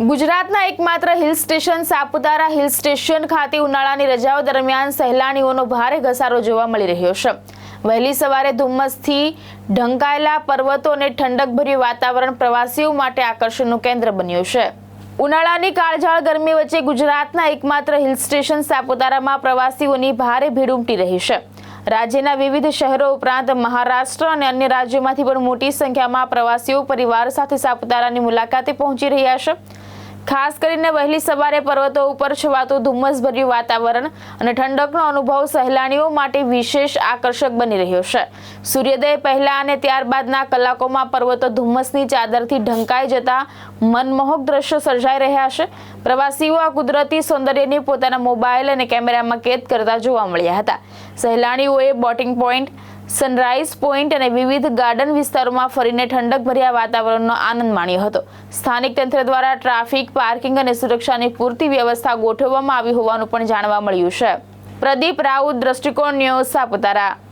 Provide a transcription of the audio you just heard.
ગુજરાતના એકમાત્ર hill station Saputara hill station ખાતે ઉનાળાની રજાઓ દરમિયાન સહેલાણીઓનો ભારે ઘસારો જોવા મળી રહ્યો છે। વહેલી સવારે ધુમ્મસથી ઢંકાયેલા પર્વતો અને ઠંડકભર્યું વાતાવરણ પ્રવાસીઓ માટે આકર્ષણનું કેન્દ્ર બન્યું છે। ઉનાળાની કાળઝાળ ગરમી વચ્ચે ગુજરાતના એકમાત્ર હિલ સ્ટેશન સાપુતારામાં પ્રવાસીઓની ભારે ભીડ ઉમટી રહી છે। રાજ્યના વિવિધ શહેરો ઉપરાંત મહારાષ્ટ્ર અને અન્ય રાજ્યોમાંથી પણ મોટી સંખ્યામાં પ્રવાસીઓ પરિવાર સાથે સાપુતારાની મુલાકાતે પહોંચી રહ્યા છે। ખાસ કરીને વહેલી સવારે પર્વતો ઉપર છવાતું ધુમ્મસભર્યું વાતાવરણ અને ઠંડકનો અનુભવ સહેલાણીઓ માટે વિશેષ આકર્ષક બની રહ્યો છે। સૂર્યોદય પહેલા અને ત્યારબાદના કલાકોમાં પર્વતો ધુમ્મસની ચાદરથી ઢંકાઈ જતા મનમોહક દ્રશ્યો સર્જાઈ રહ્યા છે। પ્રવાસીઓ આ કુદરતી સૌંદર્યને પોતાના મોબાઈલ અને કેમેરામાં કેદ કરતા જોવા મળ્યા હતા। સહેલાણીઓએ બોટિંગ પોઈન્ટ, સનરાઈઝ પોઈન્ટ અને વિવિધ ગાર્ડન વિસ્તારોમાં ફરીને ઠંડકભર્યા વાતાવરણનો આનંદ માણ્યો હતો। સ્થાનિક તંત્ર દ્વારા ટ્રાફિક, પાર્કિંગ અને સુરક્ષાની પૂરતી વ્યવસ્થા ગોઠવવામાં આવી હોવાનું પણ જાણવા મળ્યું છે। પ્રદીપ રાઉત, દ્રષ્ટિકોણ ન્યૂઝ, સાપુતારા।